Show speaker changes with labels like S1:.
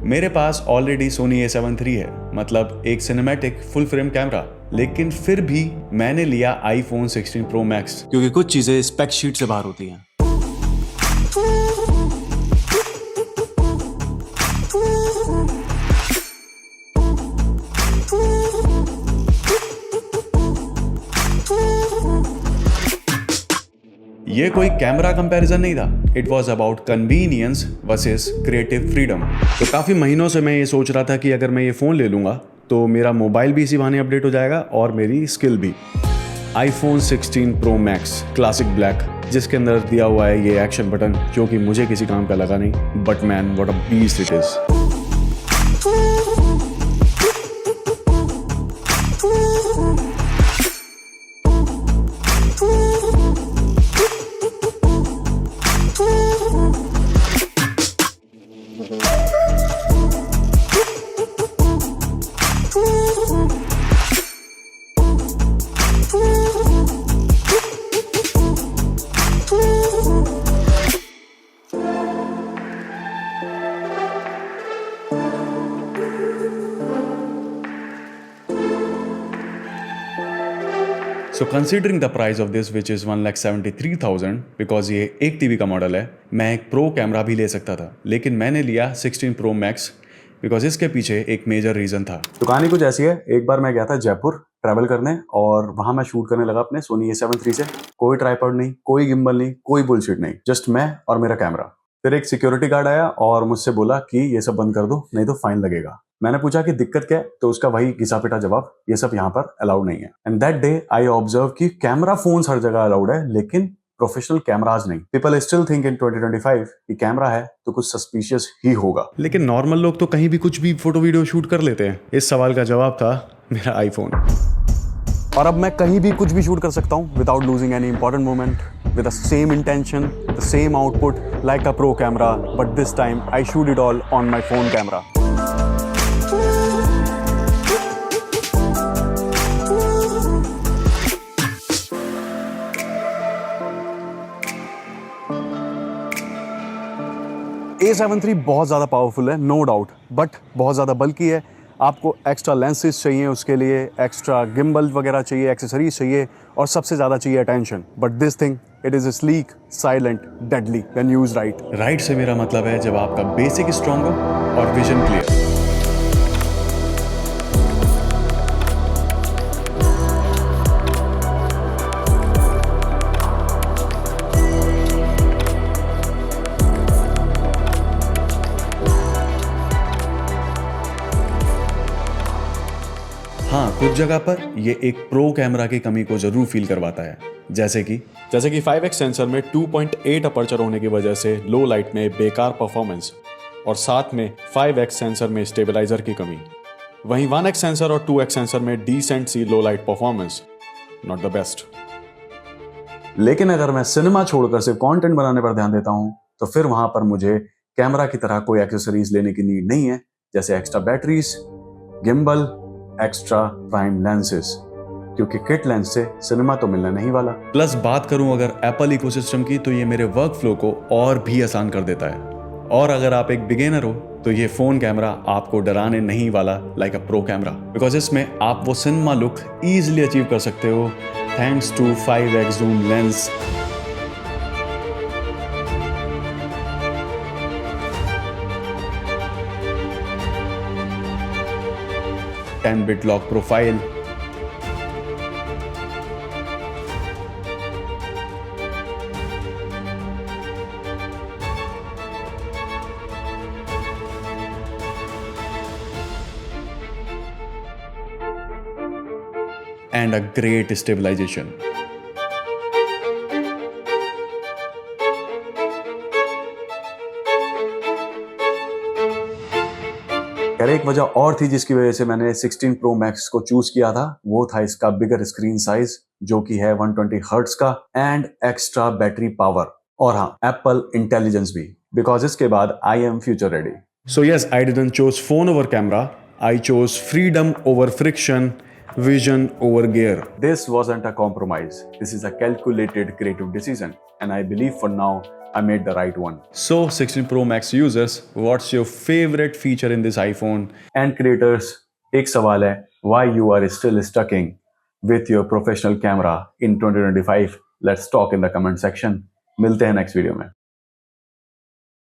S1: मेरे पास already Soni A7 III है, मतलब एक सिनेमैटिक फुल फ्रेम कैमरा, लेकिन फिर भी मैंने लिया iPhone 16 Pro Max
S2: क्योंकि कुछ चीजें स्पेक शीट से बाहर होती हैं।
S1: ये कोई कैमरा कंपैरिजन नहीं था, it was about convenience versus creative freedom. तो काफ़ी महीनों से मैं ये सोच रहा था कि अगर मैं ये फ़ोन ले लूँगा तो मेरा मोबाइल भी इसी बहाने अपडेट हो जाएगा और मेरी स्किल भी। iPhone 16 Pro Max classic black, जिसके अंदर दिया हुआ है ये एक्शन बटन, जो कि मुझे किसी काम का लगा नहीं, but man what a beast it is. So considering the price of this, which is 1,73,000, because ये एक टीवी का मॉडल है, मैं एक प्रो कैमरा भी ले सकता था, लेकिन मैंने लिया 16 Pro Max बिकॉज इसके पीछे एक मेजर रीजन था। तो कहानी कुछ ऐसी है, एक बार मैं गया था जयपुर ट्रैवल करने और वहां मैं शूट करने लगा अपने सोनी A7 III से। कोई ट्राइपॉड नहीं, कोई गिम्बल नहीं, कोई बुलशिट नहीं, जस्ट मैं और मेरा कैमरा। फिर एक सिक्योरिटी गार्ड आया और मुझसे बोला कि ये सब बंद कर दो, नहीं तो फाइन लगेगा। मैंने पूछा कि दिक्कत क्या है, तो उसका वही घिसा पिटा जवाब, ये सब यहाँ पर अलाउड नहीं है। And that day I observe कि कैमरा फोन्स हर जगह अलाउड है, लेकिन प्रोफेशनल कैमराज नहीं। पीपल स्टिल थिंक इन 2025 कि कैमरा है तो कुछ सस्पिशियस ही होगा, लेकिन नॉर्मल लोग तो कहीं भी कुछ भी फोटो वीडियो शूट कर लेते हैं। इस सवाल का जवाब था मेरा आईफोन। और अब मैं कहीं भी कुछ भी शूट कर सकता हूँ without losing any important moment, with the same intention, the same output like a pro camera, but this time I shoot it all on my phone camera. A7 III बहुत ज़्यादा पावरफुल है, no doubt, but बहुत ज़्यादा बल्कि है। आपको extra lenses चाहिए, उसके लिए एक्स्ट्रा गिम्बल वगैरह चाहिए, एक्सेसरीज चाहिए, और सबसे ज़्यादा चाहिए attention. But this thing, it is sleek, silent, deadly when used right. Right से मेरा मतलब है जब आपका बेसिक स्ट्रॉन्ग हो और विजन क्लियर। हाँ, कुछ जगह पर ये एक प्रो कैमरा की कमी को जरूर फील करवाता है, जैसे कि
S2: 5x सेंसर में 2.8 अपर्चर होने की वजह से लो लाइट में बेकार परफॉर्मेंस, और साथ में 5x सेंसर में स्टेबलाइजर की कमी। वहीं 1x सेंसर और 2x सेंसर में decent see low light performance, not the best.
S1: लेकिन अगर मैं सिनेमा छोड़कर सिर्फ कंटेंट बनाने पर ध्यान देता हूं, तो फिर वहां पर मुझे कैमरा की तरह कोई एक्सेसरीज लेने की नीड नहीं है, जैसे extra batteries, gimbal, extra prime lenses, क्योंकि किट लेंस से सिनेमा तो मिलने नहीं वाला। प्लस बात करूं अगर एप्पल इकोसिस्टम की, तो ये मेरे वर्क फ्लो को और भी आसान कर देता है। और अगर आप एक बिगिनर हो तो ये फोन कैमरा आपको डराने नहीं वाला like a pro camera, because इसमें आप वो सिनेमा लुक इजीली अचीव कर सकते हो thanks to 5x zoom lens, bit lock profile, and a great stabilization. एक वजह और थी जिसकी वजह से मैंने 16 Pro Max को चूज किया था, वो था इसका बिगर स्क्रीन साइज, जो कि है 120 हर्ट्ज का, एंड एक्स्ट्रा बैटरी पावर, और हाँ, एप्पल इंटेलिजेंस भी, बिकॉज इसके बाद I am future ready. So yes, I didn't chose phone over camera, I chose freedom over friction, vision over gear. This wasn't a compromise. This is a calculated creative decision, and I believe for now
S2: I made the right one.
S1: So 16 Pro Max users, what's your favorite feature in this iPhone? And creators, एक सवाल है, why you are still stucking with your professional camera in 2025? Let's talk in the comment section. मिलते हैं next video में.